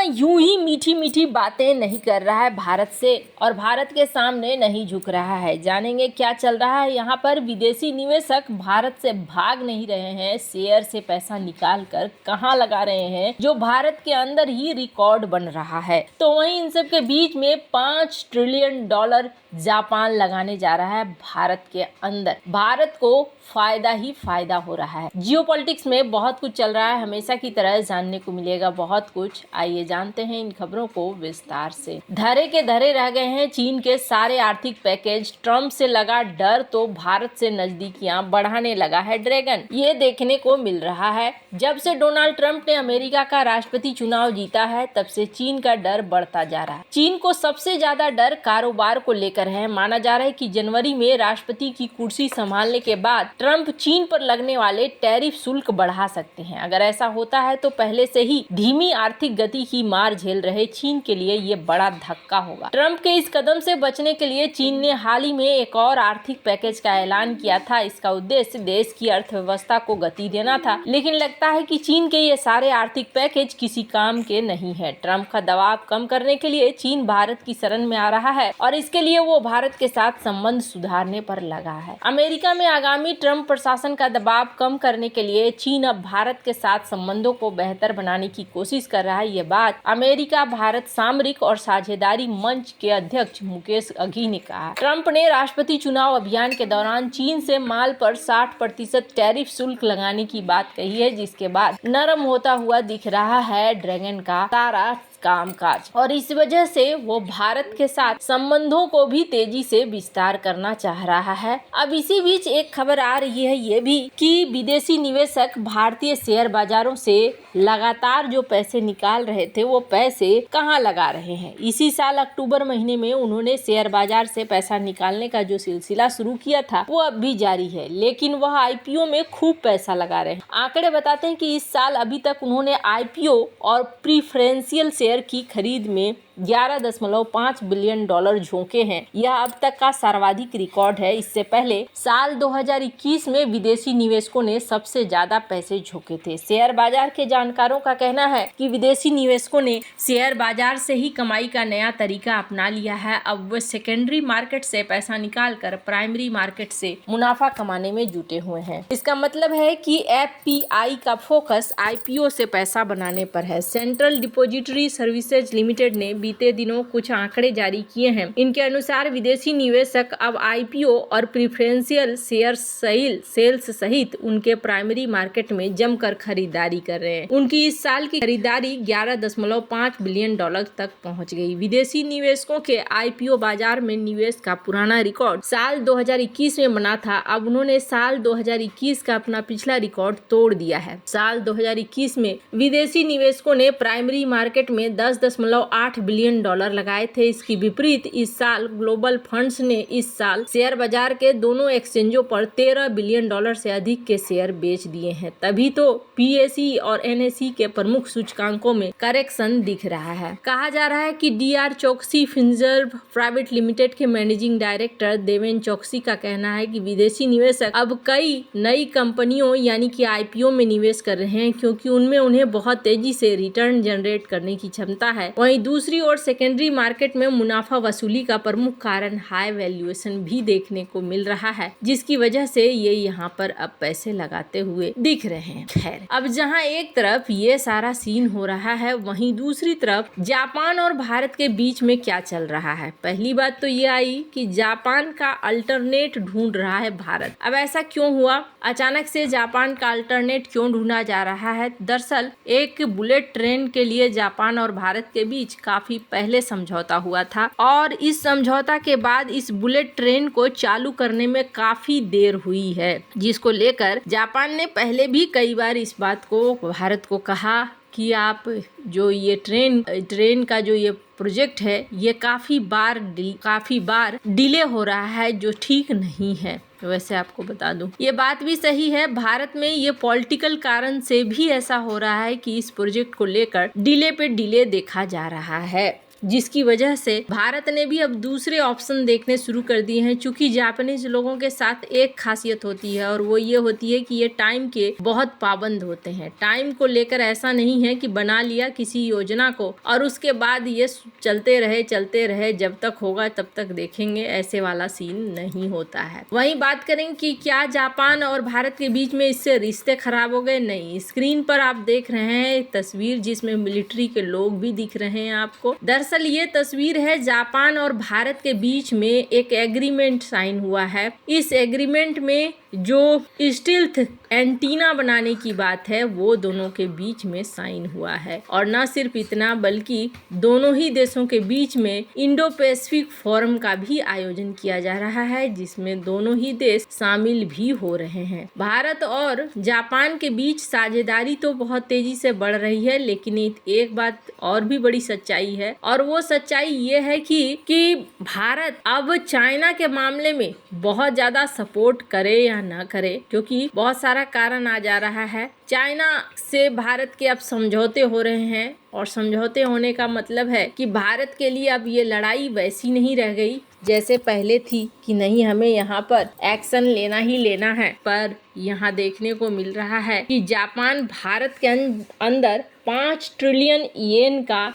यूं ही मीठी मीठी बातें नहीं कर रहा है भारत से और भारत के सामने नहीं झुक रहा है। जानेंगे क्या चल रहा है यहाँ पर। विदेशी निवेशक भारत से भाग नहीं रहे हैं, शेयर से पैसा निकाल कर कहाँ लगा रहे हैं, जो भारत के अंदर ही रिकॉर्ड बन रहा है। तो वहीं इन सब के बीच में $5 ट्रिलियन जापान लगाने जा रहा है भारत के अंदर। भारत को फायदा ही फायदा हो रहा है। जियोपॉलिटिक्स में बहुत कुछ चल रहा है, हमेशा की तरह जानने को मिलेगा बहुत कुछ। आइए जानते हैं इन खबरों को विस्तार से। धरे के धरे रह गए हैं चीन के सारे आर्थिक पैकेज। ट्रंप से लगा डर तो भारत से नजदीकियां बढ़ाने लगा है ड्रैगन। ये देखने को मिल रहा है जब से डोनाल्ड ट्रंप ने अमेरिका का राष्ट्रपति चुनाव जीता है, तब से चीन का डर बढ़ता जा रहा है। चीन को सबसे ज्यादा डर कारोबार को लेकर है। माना जा रहा है कि जनवरी में राष्ट्रपति की कुर्सी संभालने के बाद ट्रंप चीन पर लगने वाले टैरिफ शुल्क बढ़ा सकते हैं। अगर ऐसा होता है तो पहले से ही धीमी आर्थिक गति की मार झेल रहे चीन के लिए ये बड़ा धक्का होगा। ट्रंप के इस कदम से बचने के लिए चीन ने हाल ही में एक और आर्थिक पैकेज का ऐलान किया था। इसका उद्देश्य देश की अर्थव्यवस्था को गति देना था, लेकिन लगता है कि चीन के ये सारे आर्थिक पैकेज किसी काम के नहीं है। ट्रंप का दबाव कम करने के लिए चीन भारत की शरण में आ रहा है और इसके लिए वो भारत के साथ संबंध सुधारने पर लगा है। अमेरिका में आगामी ट्रंप प्रशासन का दबाव कम करने के लिए चीन अब भारत के साथ संबंधों को बेहतर बनाने की कोशिश कर रहा है। ये बात अमेरिका भारत सामरिक और साझेदारी मंच के अध्यक्ष मुकेश अघी ने कहा। ट्रंप ने राष्ट्रपति चुनाव अभियान के दौरान चीन से माल पर 60% टैरिफ शुल्क लगाने की बात कही है, जिसके बाद नरम होता हुआ दिख रहा है ड्रैगन का सारा कामकाज और इस वजह से वो भारत के साथ संबंधों को भी तेजी से विस्तार करना चाह रहा है। अब इसी बीच एक खबर आ रही है ये भी कि विदेशी निवेशक भारतीय शेयर बाजारों से लगातार जो पैसे निकाल रहे थे वो पैसे कहाँ लगा रहे हैं। इसी साल अक्टूबर महीने में उन्होंने शेयर बाजार से पैसा निकालने का जो सिलसिला शुरू किया था वो अब भी जारी है, लेकिन वह आईपीओ में खूब पैसा लगा रहे हैं। आंकड़े बताते हैं कि इस साल अभी तक उन्होंने आईपीओ और प्रीफरेंशियल शेयर की खरीद में $11.5 बिलियन झोंके हैं। यह अब तक का सर्वाधिक रिकॉर्ड है। इससे पहले साल 2021 में विदेशी निवेशकों ने सबसे ज्यादा पैसे झोंके थे। शेयर बाजार के जानकारों का कहना है कि विदेशी निवेशकों ने शेयर बाजार से ही कमाई का नया तरीका अपना लिया है। अब वे सेकेंडरी मार्केट से पैसा निकालकर प्राइमरी मार्केट से मुनाफा कमाने में जुटे हुए हैं। इसका मतलब है कि एफपीआई का फोकस आईपीओ से पैसा बनाने पर है। सेंट्रल डिपॉजिटरी सर्विसेज लिमिटेड ने बीते दिनों कुछ आंकड़े जारी किए हैं। इनके अनुसार विदेशी निवेशक अब आईपीओ और प्रीफरेंशियल शेयर सेल्स सहित उनके प्राइमरी मार्केट में जमकर खरीदारी कर रहे हैं। उनकी इस साल की खरीदारी $11.5 बिलियन तक पहुंच गई। विदेशी निवेशकों के आईपीओ बाजार में निवेश का पुराना रिकॉर्ड साल 2021 में बना था। अब उन्होंने साल 2021 का अपना पिछला रिकॉर्ड तोड़ दिया है। साल 2021 में विदेशी निवेशकों ने प्राइमरी मार्केट में $10.8 बिलियन लगाए थे। इसकी विपरीत इस साल ग्लोबल फंड्स ने इस साल शेयर बाजार के दोनों एक्सचेंजों पर $13 बिलियन से अधिक के शेयर बेच दिए हैं। तभी तो पीएसई और एनएसई के प्रमुख सूचकांकों में करेक्शन दिख रहा है। कहा जा रहा है कि डीआर चौकसी फिनजर्व प्राइवेट लिमिटेड के मैनेजिंग डायरेक्टर देवेन चौकसी का कहना है कि विदेशी निवेशक अब कई नई कंपनियों यानी कि आईपीओ में निवेश कर रहे हैं, क्योंकि उनमें उन्हें बहुत तेजी से रिटर्न जनरेट करने की क्षमता है। वहीं दूसरी ओर सेकेंडरी मार्केट में मुनाफा वसूली का प्रमुख कारण हाई वैल्यूएशन भी देखने को मिल रहा है, जिसकी वजह से ये यहाँ पर अब पैसे लगाते हुए दिख रहे हैं। खैर, अब जहाँ एक तरफ ये सारा सीन हो रहा है, वहीं दूसरी तरफ जापान और भारत के बीच में क्या चल रहा है। पहली बात तो ये आई कि जापान का अल्टरनेट ढूंढ रहा है भारत। अब ऐसा क्यों हुआ? अचानक से जापान का अल्टरनेट क्यों ढूंढा जा रहा है? दरअसल एक बुलेट ट्रेन के लिए जापान और भारत के बीच काफी पहले समझौता हुआ था और इस समझौता के बाद इस बुलेट ट्रेन को चालू करने में काफी देर हुई है, जिसको लेकर जापान ने पहले भी कई बार इस बात को भारत को कहा कि आप जो ये ट्रेन का जो ये प्रोजेक्ट है ये काफी बार डिले हो रहा है, जो ठीक नहीं है। वैसे आपको बता दूं ये बात भी सही है, भारत में ये पॉलिटिकल कारण से भी ऐसा हो रहा है कि इस प्रोजेक्ट को लेकर डिले पे डिले देखा जा रहा है। जिसकी वजह से भारत ने भी अब दूसरे ऑप्शन देखने शुरू कर दिए हैं। चूंकि जापानीज लोगों के साथ एक खासियत होती है और वो ये होती है कि ये टाइम के बहुत पाबंद होते हैं। टाइम को लेकर ऐसा नहीं है कि बना लिया किसी योजना को और उसके बाद ये चलते रहे जब तक होगा तब तक देखेंगे, ऐसे वाला सीन नहीं होता है। वहीं बात करें कि क्या जापान और भारत के बीच में इससे रिश्ते खराब हो गए? नहीं। स्क्रीन पर आप देख रहे हैं एक तस्वीर जिसमें मिलिट्री के लोग भी दिख रहे हैं आपको। दरअसल ये तस्वीर है जापान और भारत के बीच में एक एग्रीमेंट साइन हुआ है। इस एग्रीमेंट में जो स्टील्थ एंटीना बनाने की बात है वो दोनों के बीच में साइन हुआ है। और न सिर्फ इतना बल्कि दोनों ही देशों के बीच में इंडो पैसिफिक फोरम का भी आयोजन किया जा रहा है, जिसमें दोनों ही देश शामिल भी हो रहे हैं। भारत और जापान के बीच साझेदारी तो बहुत तेजी से बढ़ रही है, लेकिन एक बात और भी बड़ी सच्चाई है और वो सच्चाई ये है कि भारत अब चाइना के मामले में बहुत ज्यादा सपोर्ट करे या ना करे, क्योंकि बहुत सारा कारण आ जा रहा है। चाइना से भारत के अब समझौते हो रहे हैं और समझौते होने का मतलब है कि भारत के लिए अब ये लड़ाई वैसी नहीं रह गई जैसे पहले थी कि नहीं हमें यहाँ पर एक्शन लेना ही लेना है। पर यहाँ देखने को मिल रहा है कि जापान भारत के अंदर 5 ट्रिलियन येन का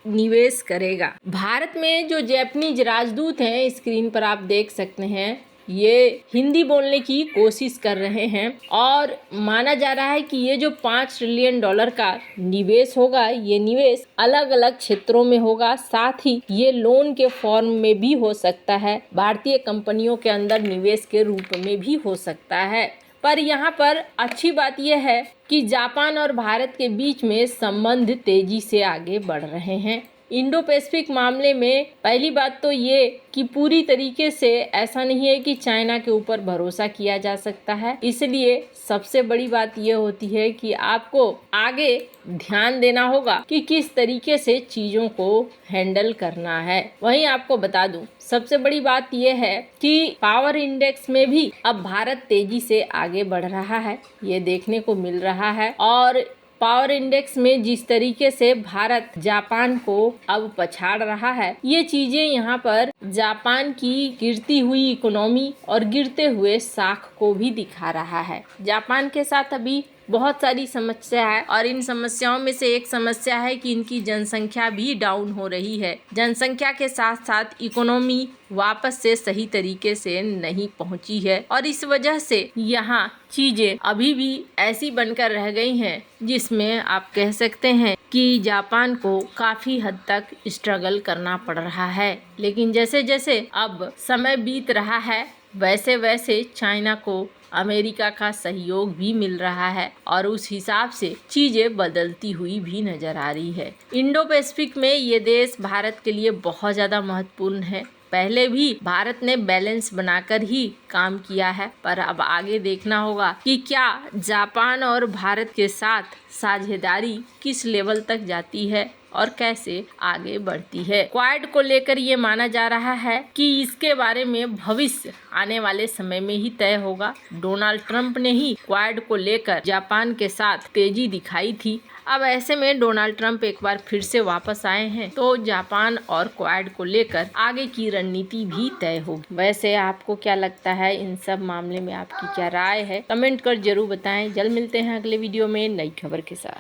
निवेश करेगा। भारत में जो जापानीज राजदूत हैं, स्क्रीन पर आप देख सकते हैं, ये हिंदी बोलने की कोशिश कर रहे हैं और माना जा रहा है कि ये जो 5 ट्रिलियन डॉलर का निवेश होगा, ये निवेश अलग अलग क्षेत्रों में होगा। साथ ही ये लोन के फॉर्म में भी हो सकता है, भारतीय कंपनियों के अंदर निवेश के रूप में भी हो सकता है। पर यहाँ पर अच्छी बात यह है कि जापान और भारत के बीच में संबंध तेजी से आगे बढ़ रहे हैं। इंडो पैसिफिक मामले में पहली बात तो ये कि पूरी तरीके से ऐसा नहीं है कि चाइना के ऊपर भरोसा किया जा सकता है। इसलिए सबसे बड़ी बात ये होती है कि आपको आगे ध्यान देना होगा कि किस तरीके से चीज़ों को हैंडल करना है। वहीं आपको बता दूं, सबसे बड़ी बात यह है कि पावर इंडेक्स में भी अब भारत तेजी से आगे बढ़ रहा है, ये देखने को मिल रहा है। और पावर इंडेक्स में जिस तरीके से भारत जापान को अब पछाड़ रहा है, ये चीजें यहाँ पर जापान की गिरती हुई इकोनॉमी और गिरते हुए साख को भी दिखा रहा है। जापान के साथ अभी बहुत सारी समस्या है और इन समस्याओं में से एक समस्या है कि इनकी जनसंख्या भी डाउन हो रही है। जनसंख्या के साथ साथ इकोनॉमी वापस से सही तरीके से नहीं पहुंची है और इस वजह से यहाँ चीजें अभी भी ऐसी बनकर रह गई हैं जिसमें आप कह सकते हैं कि जापान को काफी हद तक स्ट्रगल करना पड़ रहा है। लेकिन जैसे जैसे अब समय बीत रहा है वैसे वैसे चाइना को अमेरिका का सहयोग भी मिल रहा है और उस हिसाब से चीजें बदलती हुई भी नजर आ रही है। इंडो पैसिफिक में ये देश भारत के लिए बहुत ज्यादा महत्वपूर्ण है। पहले भी भारत ने बैलेंस बनाकर ही काम किया है, पर अब आगे देखना होगा कि क्या जापान और भारत के साथ साझेदारी किस लेवल तक जाती है और कैसे आगे बढ़ती है। क्वाड को लेकर ये माना जा रहा है कि इसके बारे में भविष्य आने वाले समय में ही तय होगा। डोनाल्ड ट्रंप ने ही क्वाड को लेकर जापान के साथ तेजी दिखाई थी। अब ऐसे में डोनाल्ड ट्रंप एक बार फिर से वापस आए हैं तो जापान और क्वाड को लेकर आगे की रणनीति भी तय होगी। वैसे आपको क्या लगता है, इन सब मामले में आपकी क्या राय है, कमेंट कर जरूर बताएं। जल्द मिलते हैं अगले वीडियो में नई खबर के साथ।